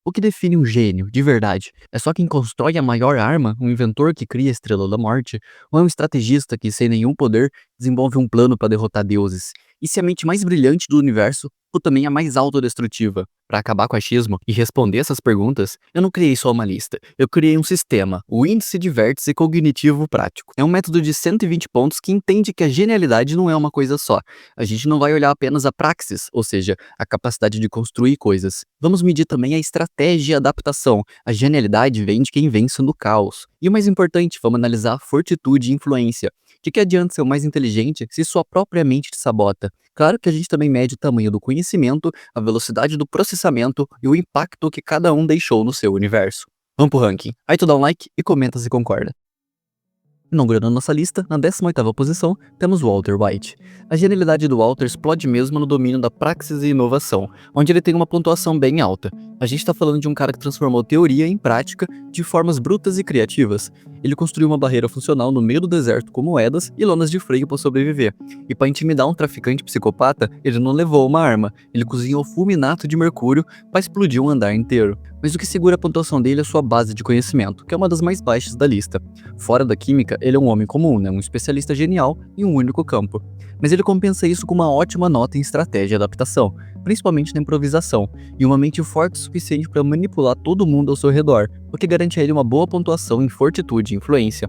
O que define um gênio, de verdade? É só quem constrói a maior arma, um inventor que cria a Estrela da Morte, ou é um estrategista que, sem nenhum poder, desenvolve um plano para derrotar deuses? E se a mente mais brilhante do universo ou também a mais autodestrutiva? Para acabar com o achismo e responder essas perguntas, eu não criei só uma lista. Eu criei um sistema, o Índice de Vértice Cognitivo Prático. É um método de 120 pontos que entende que a genialidade não é uma coisa só. A gente não vai olhar apenas a praxis, ou seja, a capacidade de construir coisas. Vamos medir também a estratégia e a adaptação. A genialidade vem de quem vence no caos. E o mais importante, vamos analisar a fortitude e influência. De que adianta ser o mais inteligente se sua própria mente te sabota? Claro que a gente também mede o tamanho do conhecimento, a velocidade do processamento e o impacto que cada um deixou no seu universo. Vamos pro ranking. Aí tu dá um like e comenta se concorda. Inaugurando nossa lista, na 18ª posição, temos Walter White. A genialidade do Walter explode mesmo no domínio da praxis e inovação, onde ele tem uma pontuação bem alta. A gente está falando de um cara que transformou teoria em prática de formas brutas e criativas. Ele construiu uma barreira funcional no meio do deserto com moedas e lonas de freio para sobreviver. E para intimidar um traficante psicopata, ele não levou uma arma, ele cozinhou fulminato de mercúrio para explodir um andar inteiro. Mas o que segura a pontuação dele é sua base de conhecimento, que é uma das mais baixas da lista. Fora da química, ele é um homem comum, um especialista genial em um único campo. Mas ele compensa isso com uma ótima nota em estratégia e adaptação, principalmente na improvisação, e uma mente forte o suficiente para manipular todo mundo ao seu redor, o que garante a ele uma boa pontuação em fortitude e influência.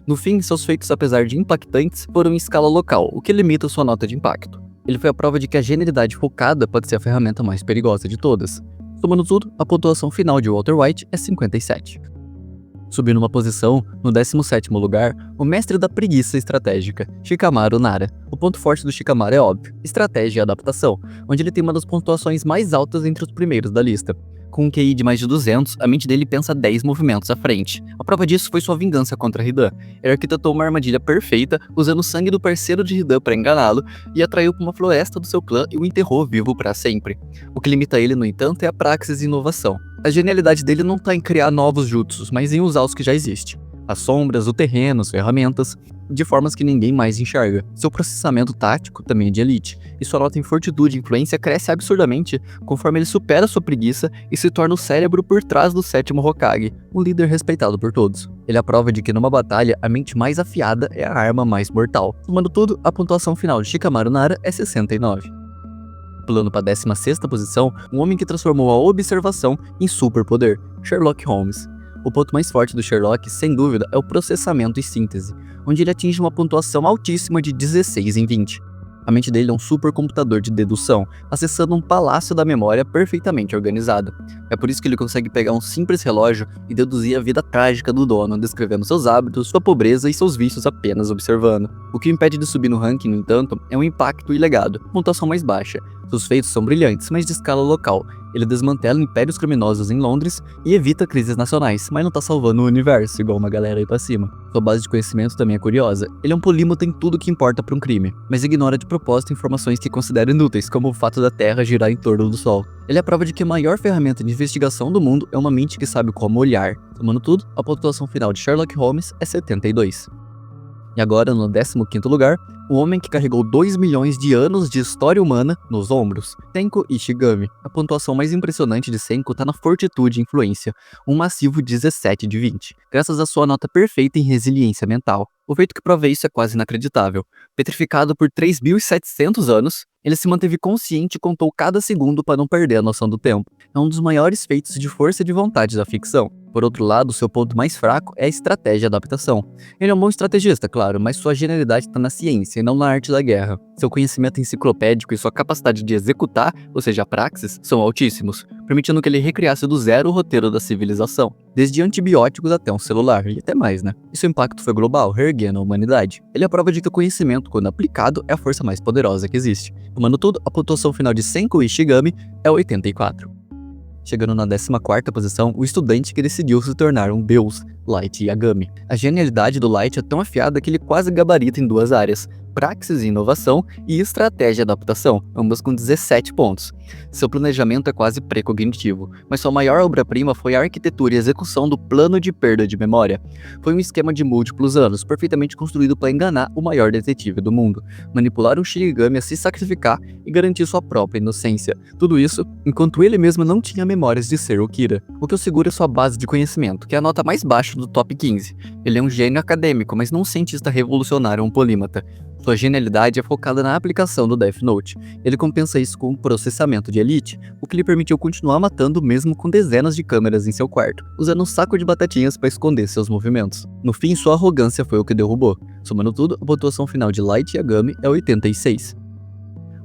No fim, seus feitos, apesar de impactantes, foram em escala local, o que limita sua nota de impacto. Ele foi a prova de que a genialidade focada pode ser a ferramenta mais perigosa de todas. Somando tudo, a pontuação final de Walter White é 57. Subindo uma posição, no 17º lugar, o mestre da preguiça estratégica, Shikamaru Nara. O ponto forte do Shikamaru é óbvio, estratégia e adaptação, onde ele tem uma das pontuações mais altas entre os primeiros da lista. Com um QI de mais de 200, a mente dele pensa 10 movimentos à frente. A prova disso foi sua vingança contra Hidan. Ele arquitetou uma armadilha perfeita, usando o sangue do parceiro de Hidan para enganá-lo, e atraiu para uma floresta do seu clã e o enterrou vivo para sempre. O que limita ele, no entanto, é a praxis e inovação. A genialidade dele não está em criar novos jutsus, mas em usar os que já existem. As sombras, o terreno, as ferramentas, de formas que ninguém mais enxerga. Seu processamento tático também é de elite, e sua nota em fortitude e influência cresce absurdamente conforme ele supera sua preguiça e se torna o cérebro por trás do 7º Hokage, um líder respeitado por todos. Ele é a prova de que numa batalha, a mente mais afiada é a arma mais mortal. Somando tudo, a pontuação final de Shikamaru Nara é 69. Pulando para a 16ª posição, um homem que transformou a observação em superpoder, Sherlock Holmes. O ponto mais forte do Sherlock, sem dúvida, é o processamento e síntese, onde ele atinge uma pontuação altíssima de 16 em 20. A mente dele é um supercomputador de dedução, acessando um palácio da memória perfeitamente organizado. É por isso que ele consegue pegar um simples relógio e deduzir a vida trágica do dono, descrevendo seus hábitos, sua pobreza e seus vícios apenas observando. O que o impede de subir no ranking, no entanto, é o impacto e legado, pontuação mais baixa. Seus feitos são brilhantes, mas de escala local. Ele desmantela impérios criminosos em Londres e evita crises nacionais, mas não tá salvando o universo, igual uma galera aí pra cima. Sua base de conhecimento também é curiosa. Ele é um polímata em tudo que importa para um crime, mas ignora de propósito informações que considera inúteis, como o fato da Terra girar em torno do Sol. Ele é a prova de que a maior ferramenta de investigação do mundo é uma mente que sabe como olhar. Somando tudo, a pontuação final de Sherlock Holmes é 72. E agora, no 15º lugar, o homem que carregou 2 milhões de anos de história humana nos ombros, Senko Ishigami. A pontuação mais impressionante de Senko está na fortitude e influência, um massivo 17 de 20, graças à sua nota perfeita em resiliência mental. O feito que prova isso é quase inacreditável. Petrificado por 3.700 anos, ele se manteve consciente e contou cada segundo para não perder a noção do tempo. É um dos maiores feitos de força e de vontade da ficção. Por outro lado, seu ponto mais fraco é a estratégia e adaptação. Ele é um bom estrategista, claro, mas sua genialidade está na ciência e não na arte da guerra. Seu conhecimento enciclopédico e sua capacidade de executar, ou seja, a praxis, são altíssimos, permitindo que ele recriasse do zero o roteiro da civilização, desde antibióticos até um celular, e até mais, né? E seu impacto foi global, reerguendo a humanidade. Ele é a prova de que o conhecimento, quando aplicado, é a força mais poderosa que existe. Tomando tudo, a pontuação final de Senko Ishigami é 84. Chegando na 14ª posição, o estudante que decidiu se tornar um deus, Light Yagami. A genialidade do Light é tão afiada que ele quase gabarita em duas áreas: praxis e inovação e estratégia e adaptação, ambas com 17 pontos. Seu planejamento é quase pré-cognitivo, mas sua maior obra-prima foi a arquitetura e execução do plano de perda de memória. Foi um esquema de múltiplos anos, perfeitamente construído para enganar o maior detetive do mundo, manipular um Shinigami a se sacrificar e garantir sua própria inocência. Tudo isso enquanto ele mesmo não tinha memórias de ser o Kira. O que o segura é sua base de conhecimento, que é a nota mais baixa do top 15. Ele é um gênio acadêmico, mas não um cientista revolucionário ou um polímata. Sua genialidade é focada na aplicação do Death Note. Ele compensa isso com um processamento de elite, o que lhe permitiu continuar matando mesmo com dezenas de câmeras em seu quarto, usando um saco de batatinhas para esconder seus movimentos. No fim, sua arrogância foi o que derrubou. Somando tudo, a pontuação final de Light Yagami é 86.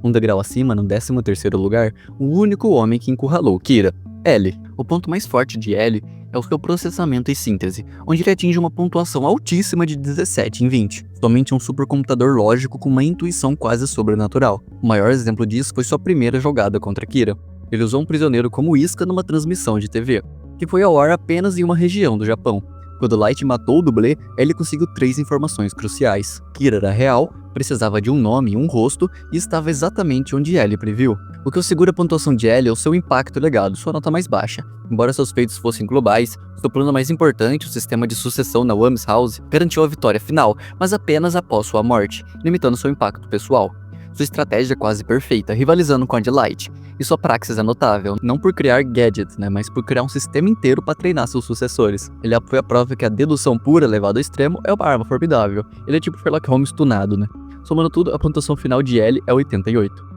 Um degrau acima, no 13º lugar, o único homem que encurralou Kira, L. O ponto mais forte de L é o seu processamento e síntese, onde ele atinge uma pontuação altíssima de 17 em 20. Somente um supercomputador lógico com uma intuição quase sobrenatural. O maior exemplo disso foi sua primeira jogada contra Kira. Ele usou um prisioneiro como isca numa transmissão de TV, que foi ao ar apenas em uma região do Japão. Quando Light matou o dublê, ele conseguiu 3 informações cruciais. Kira era real, precisava de um nome e um rosto, e estava exatamente onde L previu. O que o segura a pontuação de L é o seu impacto e legado, sua nota mais baixa. Embora seus feitos fossem globais, seu plano mais importante, o sistema de sucessão na Wham's House, garantiu a vitória final, mas apenas após sua morte, limitando seu impacto pessoal. Sua estratégia é quase perfeita, rivalizando com a de Light, e sua praxis é notável, não por criar gadgets, mas por criar um sistema inteiro para treinar seus sucessores. Ele foi a prova que a dedução pura levada ao extremo é uma arma formidável. Ele é tipo Sherlock Holmes tunado, Somando tudo, a pontuação final de L é 88.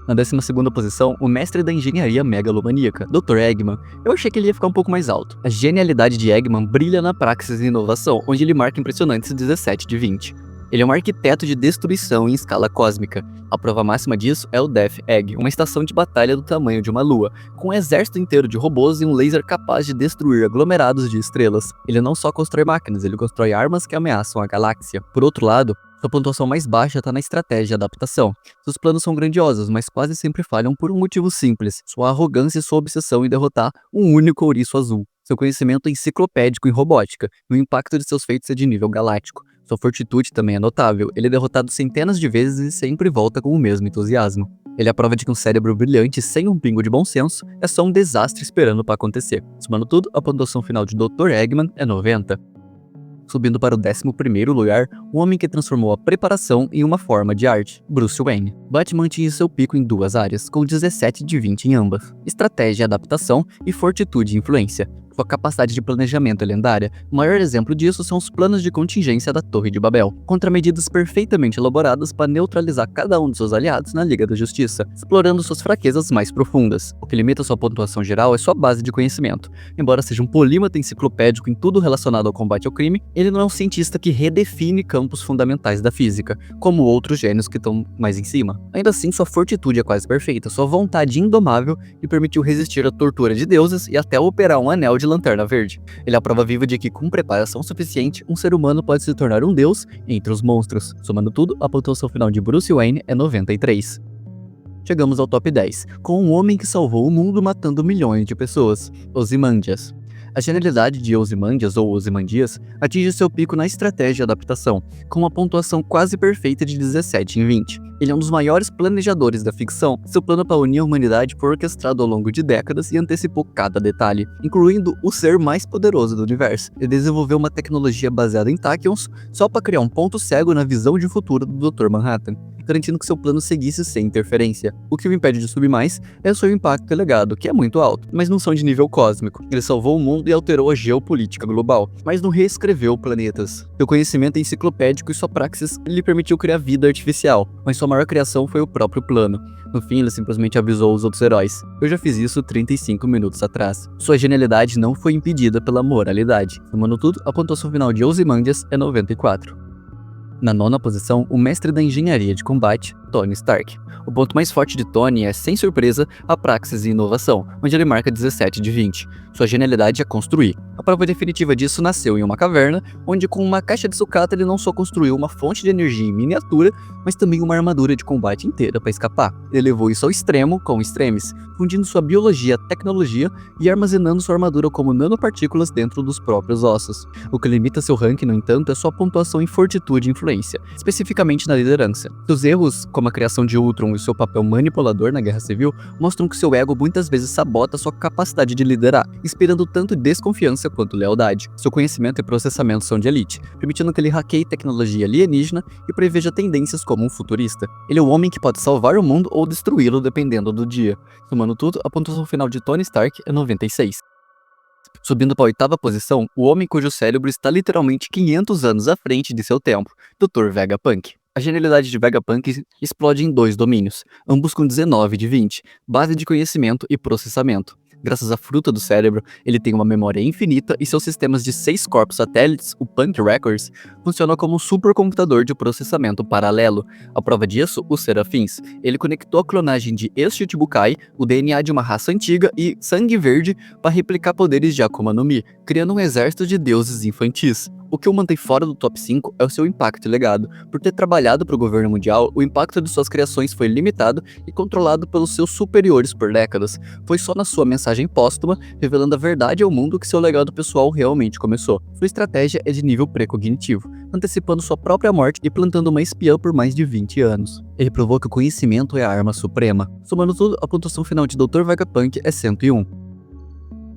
Na 12ª posição, o mestre da engenharia megalomaníaca, Dr. Eggman. Eu achei que ele ia ficar um pouco mais alto. A genialidade de Eggman brilha na praxis e inovação, onde ele marca impressionantes 17 de 20. Ele é um arquiteto de destruição em escala cósmica. A prova máxima disso é o Death Egg, uma estação de batalha do tamanho de uma lua, com um exército inteiro de robôs e um laser capaz de destruir aglomerados de estrelas. Ele não só constrói máquinas, ele constrói armas que ameaçam a galáxia. Por outro lado, sua pontuação mais baixa está na estratégia e adaptação. Seus planos são grandiosos, mas quase sempre falham por um motivo simples: sua arrogância e sua obsessão em derrotar um único ouriço azul. Seu conhecimento é enciclopédico em robótica, e o impacto de seus feitos é de nível galáctico. Sua fortitude também é notável, ele é derrotado centenas de vezes e sempre volta com o mesmo entusiasmo. Ele é a prova de que um cérebro brilhante sem um pingo de bom senso é só um desastre esperando para acontecer. Somando tudo, a pontuação final de Dr. Eggman é 90. Subindo para o 11º lugar, o homem que transformou a preparação em uma forma de arte, Bruce Wayne. Batman tinha seu pico em duas áreas, com 17 de 20 em ambas: estratégia e adaptação e fortitude e influência. Sua capacidade de planejamento é lendária. O maior exemplo disso são os planos de contingência da Torre de Babel, contramedidas perfeitamente elaboradas para neutralizar cada um de seus aliados na Liga da Justiça, explorando suas fraquezas mais profundas. O que limita sua pontuação geral é sua base de conhecimento. Embora seja um polímata enciclopédico em tudo relacionado ao combate ao crime, ele não é um cientista que redefine campos fundamentais da física, como outros gênios que estão mais em cima. Ainda assim, sua fortitude é quase perfeita, sua vontade indomável lhe permitiu resistir à tortura de deuses e até operar um anel de Lanterna Verde. Ele é a prova viva de que, com preparação suficiente, um ser humano pode se tornar um deus entre os monstros. Somando tudo, a pontuação final de Bruce Wayne é 93. Chegamos ao top 10, com um homem que salvou o mundo matando milhões de pessoas, Ozymandias. A genialidade de Ozymandias ou Ozymandias atinge seu pico na estratégia e adaptação, com uma pontuação quase perfeita de 17 em 20. Ele é um dos maiores planejadores da ficção. Seu plano para unir a humanidade foi orquestrado ao longo de décadas e antecipou cada detalhe, incluindo o ser mais poderoso do universo. Ele desenvolveu uma tecnologia baseada em tachyons só para criar um ponto cego na visão de futuro do Dr. Manhattan, garantindo que seu plano seguisse sem interferência. O que o impede de subir mais é o seu impacto e legado, que é muito alto, mas não são de nível cósmico. Ele salvou o mundo e alterou a geopolítica global, mas não reescreveu planetas. Seu conhecimento é enciclopédico e sua praxis lhe permitiu criar vida artificial, mas sua maior criação foi o próprio plano. No fim, ele simplesmente avisou os outros heróis. Eu já fiz isso 35 minutos atrás. Sua genialidade não foi impedida pela moralidade. Somando tudo, a pontuação final de Ozymandias é 94. Na 9ª posição, o mestre da engenharia de combate, Tony Stark. O ponto mais forte de Tony é, sem surpresa, a praxis e inovação, onde ele marca 17 de 20. Sua genialidade é construir. A prova definitiva disso nasceu em uma caverna, onde com uma caixa de sucata ele não só construiu uma fonte de energia em miniatura, mas também uma armadura de combate inteira para escapar. Ele levou isso ao extremo com o Extremis, fundindo sua biologia à tecnologia e armazenando sua armadura como nanopartículas dentro dos próprios ossos. O que limita seu ranking, no entanto, é sua pontuação em fortitude e influência, especificamente na liderança. Seus erros, como a criação de Ultron e seu papel manipulador na Guerra Civil, mostram que seu ego muitas vezes sabota sua capacidade de liderar, inspirando tanto desconfiança quanto lealdade. Seu conhecimento e processamento são de elite, permitindo que ele hackeie tecnologia alienígena e preveja tendências como um futurista. Ele é o homem que pode salvar o mundo ou destruí-lo dependendo do dia. Somando tudo, a pontuação final de Tony Stark é 96. Subindo para a 8ª posição, o homem cujo cérebro está literalmente 500 anos à frente de seu tempo, Dr. Vegapunk. A genialidade de Vegapunk explode em 2 domínios, ambos com 19 de 20, base de conhecimento e processamento. Graças à fruta do cérebro, ele tem uma memória infinita e seus sistemas de 6 corpos satélites, o Punk Records, funcionam como um supercomputador de processamento paralelo. A prova disso, os Serafins. Ele conectou a clonagem de ex-Chichibukai, o DNA de uma raça antiga e sangue verde para replicar poderes de Akuma no Mi, criando um exército de deuses infantis. O que o mantém fora do top 5 é o seu impacto e legado. Por ter trabalhado para o governo mundial, o impacto de suas criações foi limitado e controlado pelos seus superiores por décadas. Foi só na sua mensagem póstuma, revelando a verdade ao mundo, que seu legado pessoal realmente começou. Sua estratégia é de nível pré-cognitivo, antecipando sua própria morte e plantando uma espiã por mais de 20 anos. Ele provou que o conhecimento é a arma suprema. Somando tudo, a pontuação final de Dr. Vegapunk é 101.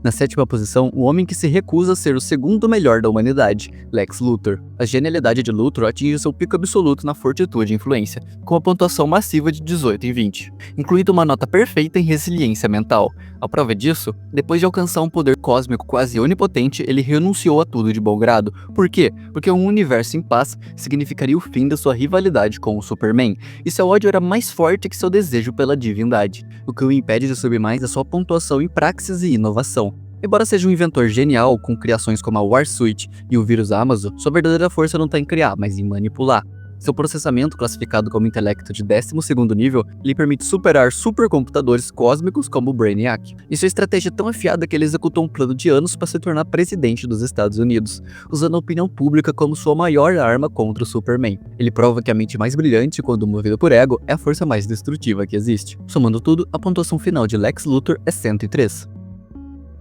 Na 7ª posição, o homem que se recusa a ser o segundo melhor da humanidade, Lex Luthor. A genialidade de Luthor atinge seu pico absoluto na fortitude e influência, com a pontuação massiva de 18 em 20, incluindo uma nota perfeita em resiliência mental. A prova disso, depois de alcançar um poder cósmico quase onipotente, ele renunciou a tudo de bom grado. Por quê? Porque um universo em paz significaria o fim da sua rivalidade com o Superman, e seu ódio era mais forte que seu desejo pela divindade. O que o impede de subir mais é sua pontuação em praxis e inovação. Embora seja um inventor genial, com criações como a War Suite e o vírus Amazon, sua verdadeira força não está em criar, mas em manipular. Seu processamento, classificado como intelecto de 12º nível, lhe permite superar supercomputadores cósmicos como o Brainiac. E sua estratégia é tão afiada que ele executou um plano de anos para se tornar presidente dos Estados Unidos, usando a opinião pública como sua maior arma contra o Superman. Ele prova que a mente mais brilhante, quando movida por ego, é a força mais destrutiva que existe. Somando tudo, a pontuação final de Lex Luthor é 103.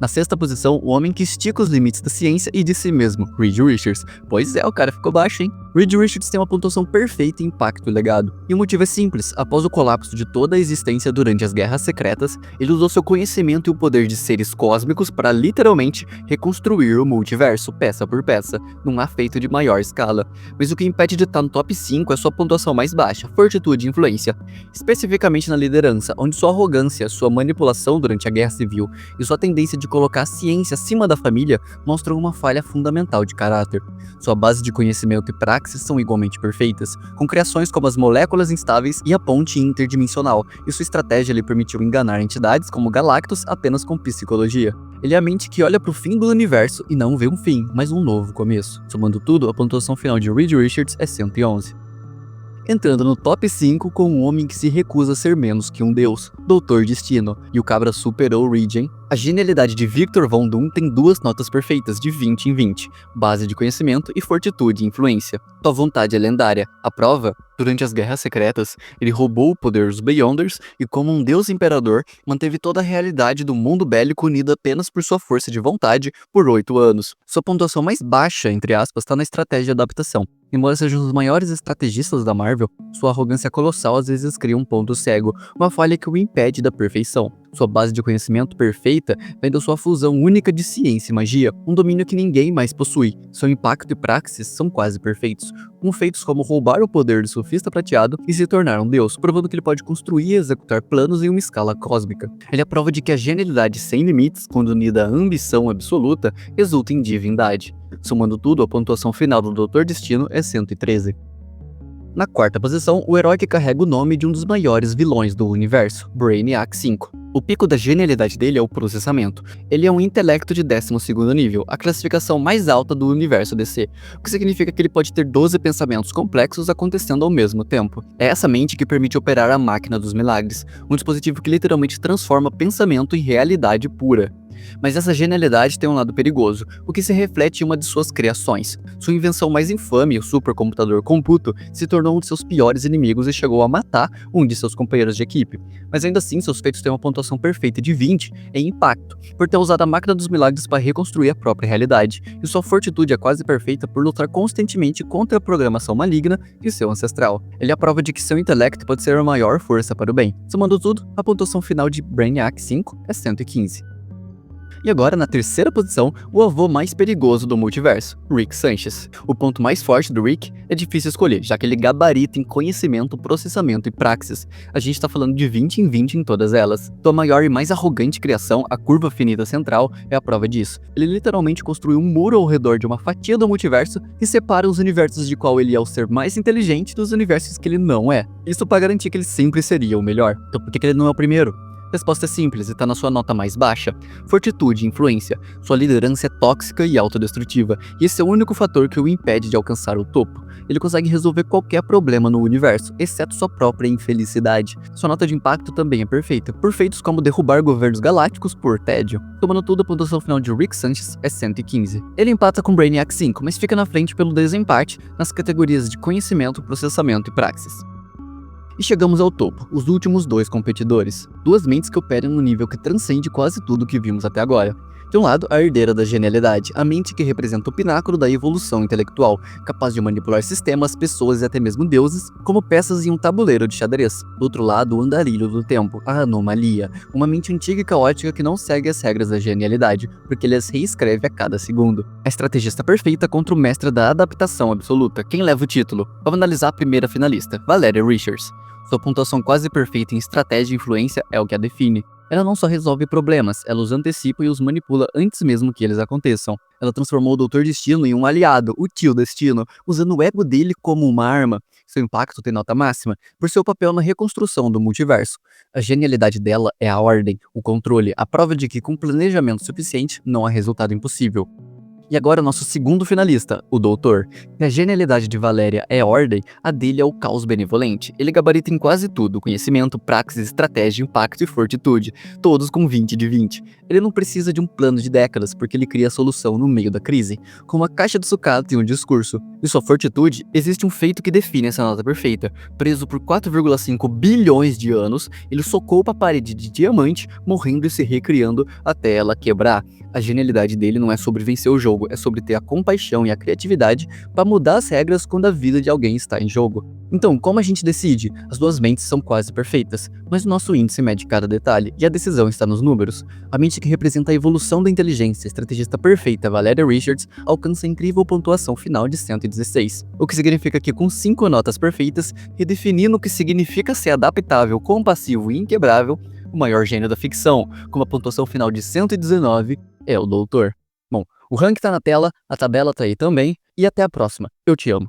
Na 6ª posição, o homem que estica os limites da ciência e de si mesmo, Reed Richards. Pois é, o cara ficou baixo, hein? Reed Richards tem uma pontuação perfeita em impacto e legado. E o motivo é simples: após o colapso de toda a existência durante as Guerras Secretas, ele usou seu conhecimento e o poder de seres cósmicos para literalmente reconstruir o multiverso, peça por peça, num afeto de maior escala. Mas o que impede de estar no top 5 é sua pontuação mais baixa, fortitude e influência. Especificamente na liderança, onde sua arrogância, sua manipulação durante a Guerra Civil e sua tendência de colocar a ciência acima da família mostram uma falha fundamental de caráter. Sua base de conhecimento e praxis são igualmente perfeitas, com criações como as moléculas instáveis e a ponte interdimensional, e sua estratégia lhe permitiu enganar entidades como Galactus apenas com psicologia. Ele é a mente que olha para o fim do universo e não vê um fim, mas um novo começo. Somando tudo, a pontuação final de Reed Richards é 111. Entrando no top 5 com um homem que se recusa a ser menos que um deus, Doutor Destino, e o cabra superou o Reed, hein? A genialidade de Victor Von Doom tem 2 notas perfeitas de 20 em 20, base de conhecimento e fortitude e influência. Sua vontade é lendária. A prova? Durante as Guerras Secretas, ele roubou o poder dos Beyonders e, como um deus imperador, manteve toda a realidade do mundo bélico unida apenas por sua força de vontade por 8 anos. Sua pontuação mais baixa, entre aspas, está na estratégia de adaptação. Embora seja um dos maiores estrategistas da Marvel, sua arrogância colossal às vezes cria um ponto cego, uma falha que o impede da perfeição. Sua base de conhecimento perfeita vem da sua fusão única de ciência e magia, um domínio que ninguém mais possui. Seu impacto e praxis são quase perfeitos, com feitos como roubar o poder do surfista prateado e se tornar um deus, provando que ele pode construir e executar planos em uma escala cósmica. Ele é a prova de que a genialidade sem limites, quando unida à ambição absoluta, resulta em divindade. Somando tudo, a pontuação final do Doutor Destino é 113. Na 4ª posição, o herói que carrega o nome de um dos maiores vilões do universo, Brainiac 5. O pico da genialidade dele é o processamento. Ele é um intelecto de 12º nível, a classificação mais alta do universo DC, o que significa que ele pode ter 12 pensamentos complexos acontecendo ao mesmo tempo. É essa mente que permite operar a máquina dos milagres, um dispositivo que literalmente transforma pensamento em realidade pura. Mas essa genialidade tem um lado perigoso, o que se reflete em uma de suas criações. Sua invenção mais infame, o supercomputador Computo, se tornou um de seus piores inimigos e chegou a matar um de seus companheiros de equipe. Mas ainda assim, seus feitos têm uma pontuação perfeita de 20 em impacto, por ter usado a máquina dos milagres para reconstruir a própria realidade, e sua fortitude é quase perfeita por lutar constantemente contra a programação maligna de seu ancestral. Ele é a prova de que seu intelecto pode ser a maior força para o bem. Somando tudo, a pontuação final de Brainiac 5 é 115. E agora, na terceira posição, o avô mais perigoso do multiverso, Rick Sanchez. O ponto mais forte do Rick é difícil escolher, já que ele gabarita em conhecimento, processamento e praxis. A gente tá falando de 20 em 20 em todas elas. Sua maior e mais arrogante criação, a curva finita central, é a prova disso. Ele literalmente construiu um muro ao redor de uma fatia do multiverso que separa os universos de qual ele é o ser mais inteligente dos universos que ele não é. Isso para garantir que ele sempre seria o melhor. Então por que ele não é o primeiro? Resposta é simples e tá na sua nota mais baixa. Fortitude e influência. Sua liderança é tóxica e autodestrutiva, e esse é o único fator que o impede de alcançar o topo. Ele consegue resolver qualquer problema no universo, exceto sua própria infelicidade. Sua nota de impacto também é perfeita, por feitos como derrubar governos galácticos por tédio. Tomando tudo, a pontuação final de Rick Sanchez é 115. Ele empata com Brainiac 5, mas fica na frente pelo desempate nas categorias de conhecimento, processamento e praxis. E chegamos ao topo, os últimos dois competidores. Duas mentes que operam no nível que transcende quase tudo que vimos até agora. De um lado, a herdeira da genialidade, a mente que representa o pináculo da evolução intelectual, capaz de manipular sistemas, pessoas e até mesmo deuses, como peças em um tabuleiro de xadrez. Do outro lado, o andarilho do tempo, a anomalia, uma mente antiga e caótica que não segue as regras da genialidade, porque ele as reescreve a cada segundo. A estrategista perfeita contra o mestre da adaptação absoluta. Quem leva o título? Vamos analisar a primeira finalista, Valeria Richards. Sua pontuação quase perfeita em estratégia e influência é o que a define. Ela não só resolve problemas, ela os antecipa e os manipula antes mesmo que eles aconteçam. Ela transformou o Doutor Destino em um aliado, o Tio Destino, usando o ego dele como uma arma. Seu impacto tem nota máxima por seu papel na reconstrução do multiverso. A genialidade dela é a ordem, o controle, a prova de que com planejamento suficiente não há resultado impossível. E agora nosso segundo finalista, o Doutor. Se a genialidade de Valéria é ordem, a dele é o caos benevolente. Ele gabarita em quase tudo, conhecimento, praxis, estratégia, impacto e fortitude, todos com 20 de 20. Ele não precisa de um plano de décadas, porque ele cria a solução no meio da crise, com uma caixa de sucata e um discurso. E sua fortitude, existe um feito que define essa nota perfeita. Preso por 4,5 bilhões de anos, ele socou para a parede de diamante, morrendo e se recriando até ela quebrar. A genialidade dele não é sobre vencer o jogo, é sobre ter a compaixão e a criatividade para mudar as regras quando a vida de alguém está em jogo. Então, como a gente decide? As duas mentes são quase perfeitas, mas o nosso índice mede cada detalhe, e a decisão está nos números. A mente que representa a evolução da inteligência, a estrategista perfeita Valeria Richards, alcança a incrível pontuação final de 116, o que significa que com 5 notas perfeitas, redefinindo o que significa ser adaptável, compassivo e inquebrável, o maior gênio da ficção, com uma pontuação final de 119, é o Doutor. Bom, o ranking tá na tela, a tabela tá aí também, e até a próxima. Eu te amo.